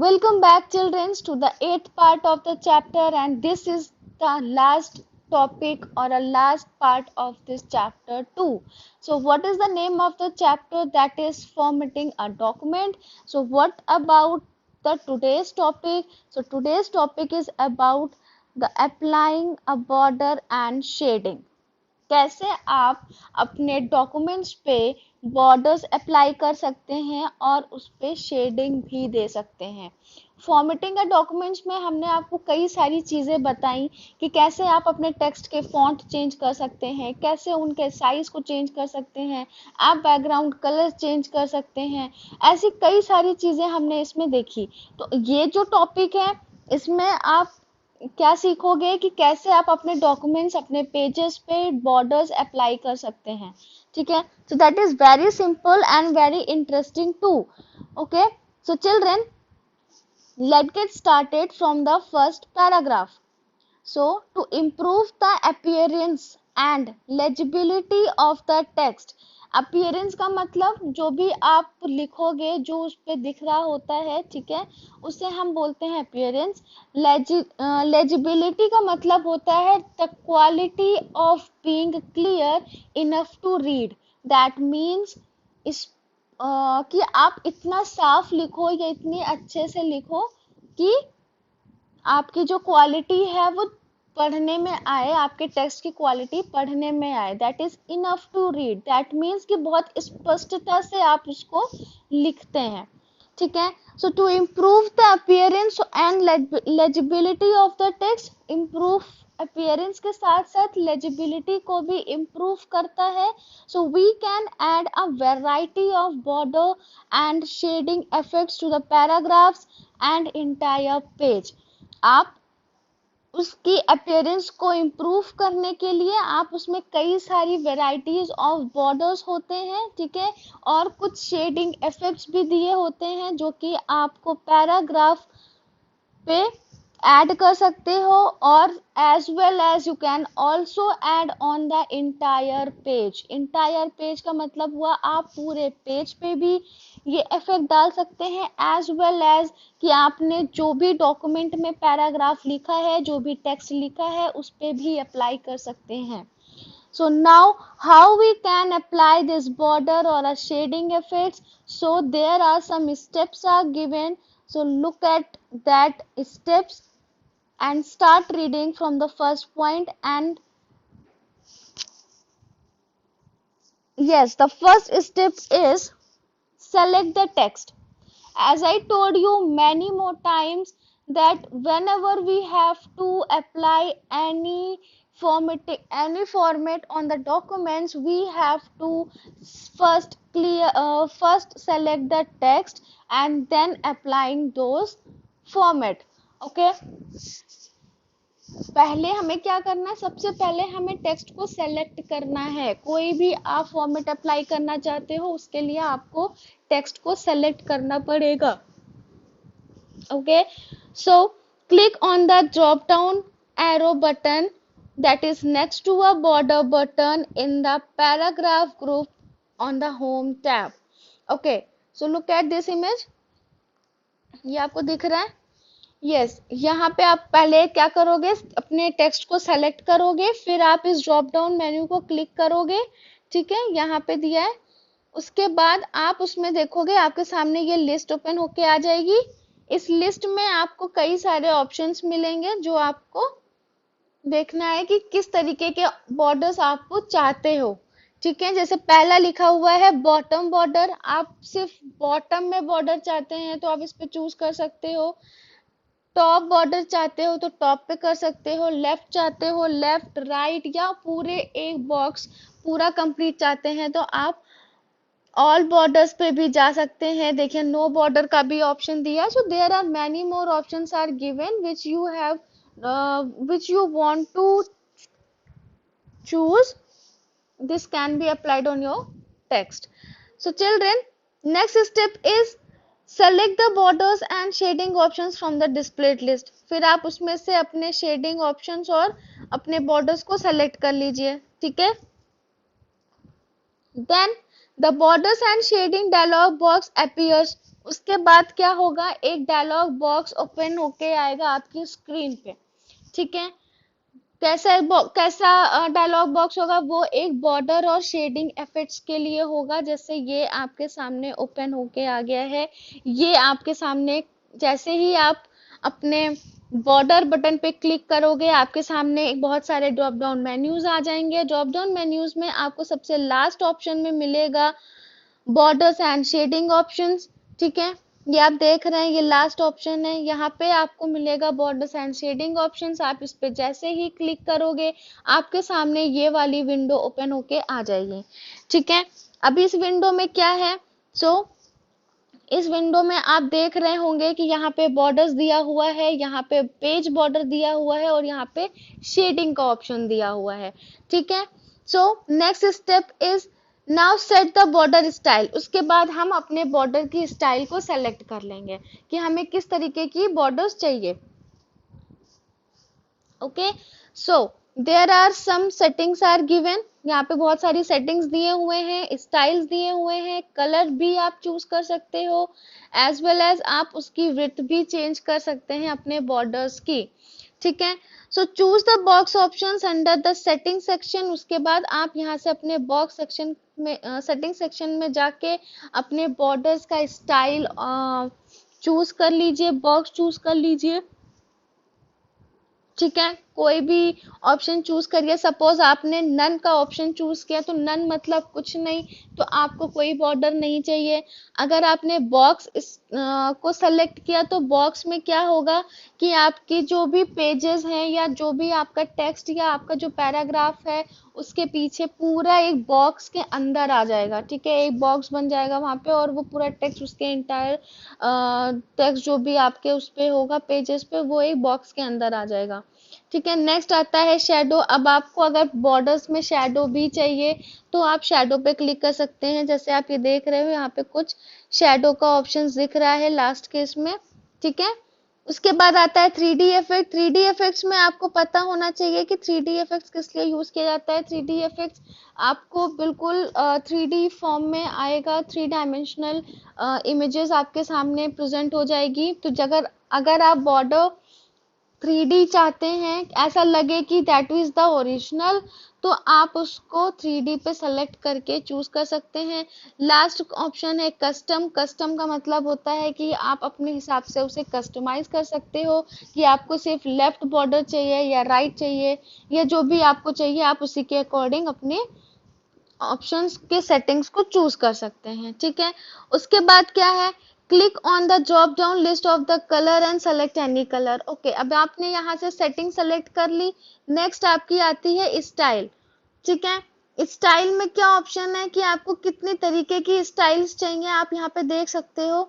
Welcome back, children, to the eighth part of the chapter, and this is the last topic or a last part of this chapter 2. So, what is the name of the chapter? That is formatting a document. So, what about the today's topic? So, today's topic is about the applying a border and shading. कैसे आप अपने documents पे borders apply कर सकते हैं और उस पे शेडिंग भी दे सकते हैं। फॉर्मेटिंग का डॉक्यूमेंट्स में हमने आपको कई सारी चीज़ें बताई कि कैसे आप अपने टेक्स्ट के फॉन्ट चेंज कर सकते हैं, कैसे उनके साइज को चेंज कर सकते हैं, आप बैकग्राउंड कलर चेंज कर सकते हैं। ऐसी कई सारी चीज़ें हमने इसमें देखी। तो ये जो टॉपिक है इसमें आप क्या सीखोगे कि कैसे आप अपने डॉक्यूमेंट्स अपने पेजेस पे बॉर्डर्स अप्लाई कर सकते हैं। ठीक है, so that is very simple and very interesting too. Okay, so children, let's get started from the first paragraph. So, to improve the appearance and legibility of the text, appearance का मतलब जो भी आप लिखोगे जो उस पे दिख रहा होता है, ठीक है, उसे हम बोलते हैं appearance। legibility का मतलब होता है the quality of being clear enough to read, that means इस कि आप इतना साफ लिखो या इतने अच्छे से लिखो कि आपकी जो क्वालिटी है वो पढ़ने में आए, आपके टेक्स्ट की क्वालिटी पढ़ने में आए। That is enough to read, that means कि बहुत स्पष्टता से आप उसको लिखते हैं। ठीक है, so to improve the appearance and legibility of the text, improve appearance के साथ साथ लेजिबिलिटी को भी इम्प्रूव करता है। So we can add a variety of border and shading effects to the paragraphs and entire page. आप उसकी appearance को इम्प्रूव करने के लिए आप उसमें कई सारी वेराइटीज ऑफ बॉर्डर्स होते हैं, ठीक है, और कुछ शेडिंग इफेक्ट्स भी दिए होते हैं जो कि आपको पैराग्राफ पे ऐड कर सकते हो, और as well as you can also add on the entire page. Entire page का मतलब हुआ आप पूरे पेज पे भी ये इफेक्ट डाल सकते हैं, एज वेल एज कि आपने जो भी डॉक्यूमेंट में पैराग्राफ लिखा है, जो भी टेक्स्ट लिखा है, उस पे भी अप्लाई कर सकते हैं। So now how we can apply this border or a shading effects? So there are some steps are given. So look at that steps and start reading from the first point. And yes, the first step is select the text. As I told you many more times that whenever we have to apply any format on the documents, we have to first select the text and then applying those format. Okay, पहले हमें क्या करना है, सबसे पहले हमें text को select करना है। कोई भी आप फॉर्मेट अप्लाई करना चाहते हो उसके लिए आपको टेक्स्ट को सेलेक्ट करना पड़ेगा। Okay, so click on the drop down arrow button that is next to a border button in the paragraph group on the home tab. Okay, so look at this image. ये आपको दिख रहा है? Yes, यहाँ पे आप पहले क्या करोगे, अपने टेक्स्ट को सेलेक्ट करोगे, फिर आप इस ड्रॉप डाउन मेन्यू को क्लिक करोगे, ठीक है, यहाँ पे दिया है। उसके बाद आप उसमें देखोगे आपके सामने ये लिस्ट ओपन होके आ जाएगी। इस लिस्ट में आपको कई सारे ऑप्शंस मिलेंगे जो आपको देखना है कि किस तरीके के बॉर्डर्स आपको चाहते हो। ठीक है, जैसे पहला लिखा हुआ है बॉटम बॉर्डर, आप सिर्फ बॉटम में बॉर्डर चाहते हैं तो आप इस पे चूज कर सकते हो। टॉप बॉर्डर चाहते हो तो टॉप पे कर सकते हो, लेफ्ट चाहते हो लेफ्ट, राइट, या पूरे एक बॉक्स पूरा कंप्लीट चाहते हैं तो आप ऑल बॉर्डर्स पे भी जा सकते हैं। देखिए नो बॉर्डर का भी ऑप्शन दिया है। So there are many more options are given which you want to choose. This can be applied on your text. So children, next step is select the borders and shading options from the displayed list. फिर आप उसमें से अपने shading options और अपने borders को select कर लीजिए, ठीक है। Then the borders and shading dialog box appears उसके बाद क्या होगा, एक डायलॉग बॉक्स ओपन होके आएगा आपकी स्क्रीन पे। ठीक है, कैसा डायलॉग बॉक्स होगा, वो एक बॉर्डर और शेडिंग इफेक्ट्स के लिए होगा। जैसे ये आपके सामने ओपन होके आ गया है, ये आपके सामने जैसे ही आप अपने बॉर्डर बटन पे क्लिक करोगे, आपके सामने एक बहुत सारे ड्रॉप डाउन मेन्यूज आ जाएंगे। ड्रॉप डाउन मेन्यूज में आपको सबसे लास्ट ऑप्शन में मिलेगा बॉर्डर्स एंड शेडिंग ऑप्शंस। ठीक है, ये आप देख रहे हैं, ये लास्ट ऑप्शन है, यहाँ पे आपको मिलेगा बॉर्डर्स एंड शेडिंग ऑप्शंस। आप इस पे जैसे ही क्लिक करोगे, आपके सामने ये वाली विंडो ओपन होके आ जाएगी। ठीक है, अभी इस विंडो में क्या है, सो इस विंडो में आप देख रहे होंगे कि यहाँ पे बॉर्डर्स दिया हुआ है, यहाँ पे पेज बॉर्डर दिया हुआ है और यहाँ पे शेडिंग का ऑप्शन दिया हुआ है। ठीक है, so next step is now set the border style. उसके बाद हम अपने बॉर्डर की स्टाइल को सेलेक्ट कर लेंगे कि हमें किस तरीके की बॉर्डर्स चाहिए। Okay, so there are some settings are given. यहाँ पे बहुत सारी सेटिंग्स दिए हुए हैं, स्टाइल्स दिए हुए हैं, कलर भी आप चूज कर सकते हो, एज वेल एज आप उसकी विड्थ भी चेंज कर सकते हैं अपने बॉर्डर्स की। ठीक है, so choose the box options under the setting section. उसके बाद आप यहाँ से अपने बॉक्स सेक्शन में सेटिंग सेक्शन में जाके अपने बॉर्डर्स का स्टाइल चूज कर लीजिए, बॉक्स चूज कर लीजिए। ठीक है, कोई भी ऑप्शन चूज करिए। सपोज आपने नन का ऑप्शन चूज किया तो नन मतलब कुछ नहीं, तो आपको कोई बॉर्डर नहीं चाहिए। अगर आपने बॉक्स को सेलेक्ट किया तो बॉक्स में क्या होगा कि आपकी जो भी पेजेस हैं या जो भी आपका टेक्स्ट या आपका जो पैराग्राफ है, उसके पीछे पूरा एक बॉक्स के अंदर आ जाएगा। ठीक है, एक बॉक्स बन जाएगा वहां पे और वो पूरा टेक्स्ट, उसके इंटायर टेक्स्ट जो भी आपके उस पे होगा पेजेस पे, वो एक बॉक्स के अंदर आ जाएगा। ठीक है, नेक्स्ट आता है शेडो। अब आपको अगर बॉर्डर्स में शेडो भी चाहिए तो आप शेडो पे क्लिक कर सकते हैं। जैसे आप ये देख रहे हो, यहाँ पे कुछ शेडो का ऑप्शन दिख रहा है लास्ट केस में। ठीक है, उसके बाद आता है 3D इफेक्ट। 3D इफेक्ट्स में आपको पता होना चाहिए कि 3D इफेक्ट्स किस लिए यूज किया जाता है। 3D इफेक्ट्स आपको बिल्कुल 3D फॉर्म में आएगा, 3 डायमेंशनल इमेजेस आपके सामने प्रेजेंट हो जाएगी। तो अगर अगर आप बॉर्डर 3D चाहते हैं, ऐसा लगे कि दैट इज द ओरिजिनल, तो आप उसको 3D पे सेलेक्ट करके चूज कर सकते हैं। लास्ट ऑप्शन है कस्टम। कस्टम का मतलब होता है कि आप अपने हिसाब से उसे कस्टमाइज कर सकते हो कि आपको सिर्फ लेफ्ट बॉर्डर चाहिए या राइट चाहिए, या जो भी आपको चाहिए आप उसी के अकॉर्डिंग अपने ऑप्शंस के सेटिंग्स को चूज कर सकते हैं। ठीक है, उसके बाद क्या है, click on the drop down list of the colour and select any colour. Okay, अब आपने यहाँ से सेटिंग सेलेक्ट कर ली। नेक्स्ट आपकी आती है स्टाइल। ठीक है, स्टाइल में क्या ऑप्शन है कि आपको कितनी तरीके की स्टाइल्स चाहिए, आप यहाँ पे देख सकते हो।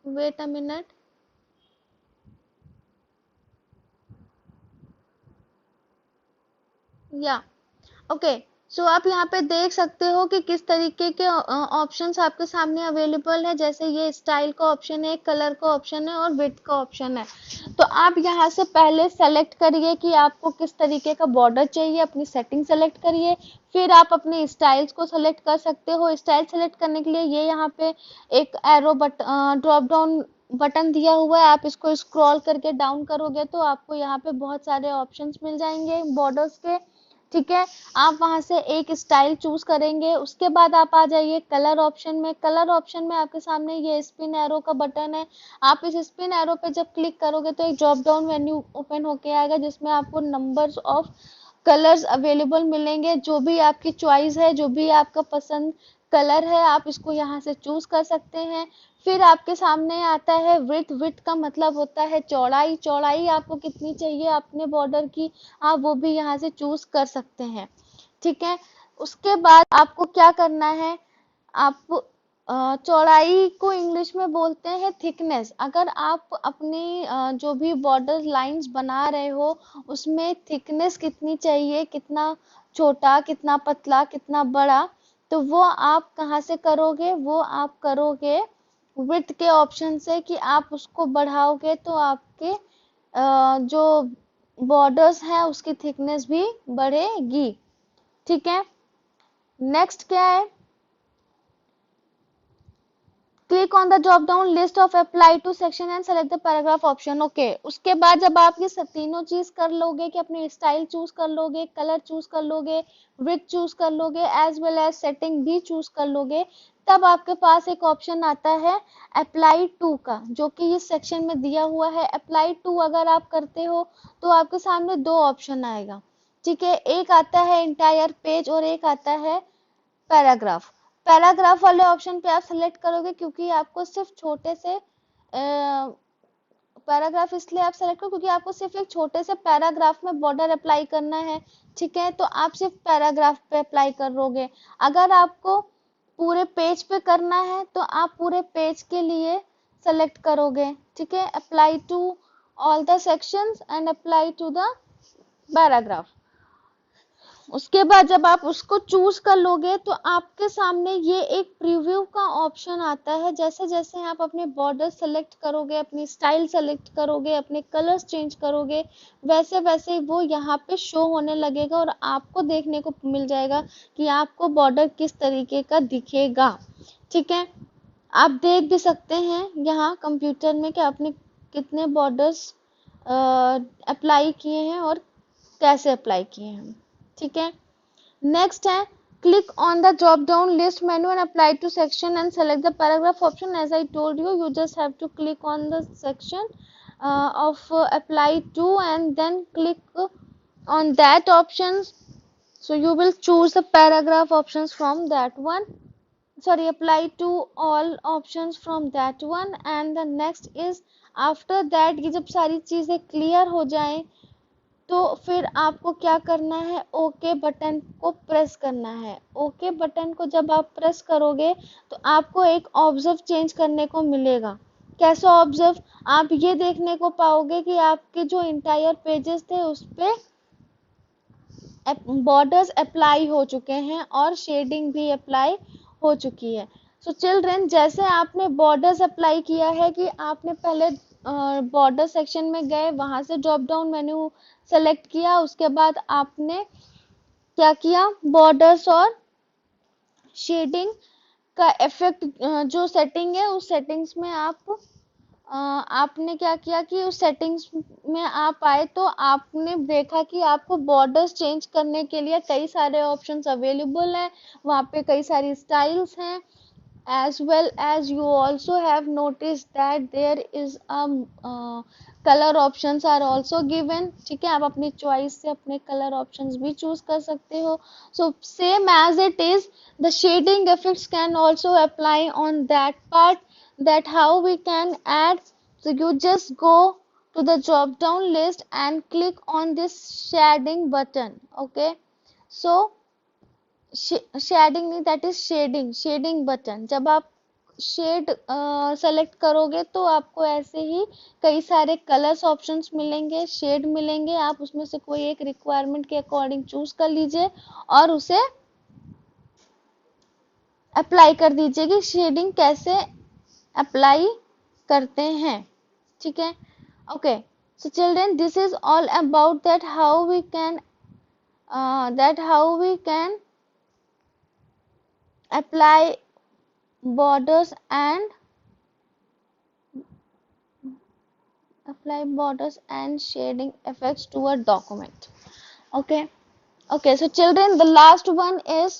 वेट अ मिनट, या ओके, सो आप यहाँ पे देख सकते हो कि किस तरीके के ऑप्शंस आपके सामने अवेलेबल है। जैसे ये स्टाइल का ऑप्शन है, कलर का ऑप्शन है और विड्थ का ऑप्शन है। तो आप यहाँ से पहले सेलेक्ट करिए कि आपको किस तरीके का बॉर्डर चाहिए, अपनी सेटिंग सेलेक्ट करिए, फिर आप अपने स्टाइल्स को सेलेक्ट कर सकते हो। स्टाइल सेलेक्ट करने के लिए ये यहाँ पे एक एरो ड्रॉप डाउन बटन दिया हुआ है, आप इसको स्क्रॉल करके डाउन करोगे तो आपको यहाँ पे बहुत सारे ऑप्शंस मिल जाएंगे बॉर्डर्स के। ठीक है, आप वहां से एक स्टाइल चूज करेंगे। उसके बाद आप आ जाइए कलर ऑप्शन में। कलर ऑप्शन में आपके सामने ये स्पिन एरो का बटन है, आप इस स्पिन एरो पे जब क्लिक करोगे तो एक ड्रॉप डाउन मेन्यू ओपन होके आएगा जिसमें आपको नंबर्स ऑफ कलर्स अवेलेबल मिलेंगे। जो भी आपकी चॉइस है, जो भी आपका पसंद कलर है, आप इसको यहाँ से चूज कर सकते हैं। फिर आपके सामने आता है विड्थ। विड्थ का मतलब होता है चौड़ाई। चौड़ाई आपको कितनी चाहिए अपने बॉर्डर की, आप वो भी यहाँ से चूज कर सकते हैं। ठीक है, उसके बाद आपको क्या करना है, आप चौड़ाई को इंग्लिश में बोलते हैं थिकनेस। अगर आप अपनी जो भी बॉर्डर लाइंस बना रहे हो उसमें थिकनेस कितनी चाहिए, कितना छोटा, कितना पतला, कितना बड़ा, तो वो आप कहाँ से करोगे, वो आप करोगे विड्थ के ऑप्शन से कि आप उसको बढ़ाओगे तो आपके जो बॉर्डर्स है उसकी थिकनेस भी बढ़ेगी। ठीक है, नेक्स्ट क्या है, click on the drop down list of apply to section and select the paragraph option. Okay, उसके बाद जब आप ये तीनों चीज कर लोगे कि अपनी स्टाइल चूज कर लोगे, कलर चूज कर लोगे, विड्थ चूज कर लोगे, एज वेल एज सेटिंग भी चूज कर लोगे, तब आपके पास एक ऑप्शन आता है अप्लाई टू का, जो कि इस सेक्शन में दिया हुआ है। अप्लाई टू अगर आप करते हो तो आपके सामने दो ऑप्शन आएगा, ठीक है। एक आता है इंटायर पेज और एक आता है पैराग्राफ। पैराग्राफ वाले ऑप्शन पे आप सेलेक्ट करोगे क्योंकि आपको सिर्फ छोटे से पैराग्राफ इसलिए आप सेलेक्ट करो क्योंकि आपको सिर्फ एक छोटे से पैराग्राफ में बॉर्डर अप्लाई करना है, ठीक है। तो आप सिर्फ पैराग्राफ पे अप्लाई करोगे। अगर आपको पूरे पेज पे करना है तो आप पूरे पेज के लिए सेलेक्ट करोगे, ठीक है। Apply to all the sections and apply to the paragraph. उसके बाद जब आप उसको चूज कर लोगे तो आपके सामने ये एक प्रीव्यू का ऑप्शन आता है। जैसे जैसे आप अपने बॉर्डर सेलेक्ट करोगे, अपनी स्टाइल सेलेक्ट करोगे, अपने कलर्स चेंज करोगे, वैसे वैसे वो यहाँ पे शो होने लगेगा और आपको देखने को मिल जाएगा कि आपको बॉर्डर किस तरीके का दिखेगा, ठीक है। आप देख भी सकते हैं यहाँ कंप्यूटर में कि आपने कितने बॉर्डर्स अप्लाई किए हैं और कैसे अप्लाई किए हैं, ठीक है। नेक्स्ट है click on the drop down list menu and apply to section and select the paragraph option. As I told you, you just have to click on the section of apply to and then click on that options. So you will choose the paragraph options from that one, sorry, apply to all options from that one, and the next is after that, ये जब सारी चीजें clear हो जाएं तो फिर आपको क्या करना है, ओके बटन को प्रेस करना है। ओके बटन को जब आप प्रेस करोगे तो आपको एक ऑब्जर्व चेंज करने को मिलेगा। कैसा ऑब्जर्व? आप ये देखने को पाओगे कि आपके जो इंटायर पेजेस थे उस पे बॉर्डर्स अप्लाई हो चुके हैं और शेडिंग भी अप्लाई हो चुकी है। सो चिल्ड्रन, जैसे आपने बॉर्डर्स अप्लाई किया है कि आपने पहले बॉर्डर सेक्शन में गए, वहां से ड्रॉप डाउन मेन्यू सेलेक्ट किया, उसके बाद आपने क्या किया, बॉर्डर्स और शेडिंग का इफेक्ट जो सेटिंग है उस सेटिंग्स में आपने क्या किया कि उस सेटिंग्स में आप आए तो आपने देखा कि आपको बॉर्डर्स चेंज करने के लिए कई सारे ऑप्शंस अवेलेबल हैं, वहाँ पे कई सारी स्टाइल्स हैं। As well as you also have noticed that there is color options are also given, ठीक है। आप अपनी चॉइस से अपने कलर ऑप्शंस भी चूज कर सकते हो। So same as it is, the shading effects can also apply on that part, that how we can add. So you just go to the drop down list and click on this shading button, okay। So shading नहीं, दैट इज shading button. जब आप shade select करोगे तो आपको ऐसे ही कई सारे कलर्स ऑप्शंस मिलेंगे, शेड मिलेंगे। आप उसमें से कोई एक रिक्वायरमेंट के अकॉर्डिंग चूज कर लीजिए और उसे अप्लाई कर दीजिए कि शेडिंग कैसे अप्लाई करते हैं, ठीक है। Okay, so children, this is all about that how we can apply borders and shading effects to a document, okay। So children, the last one is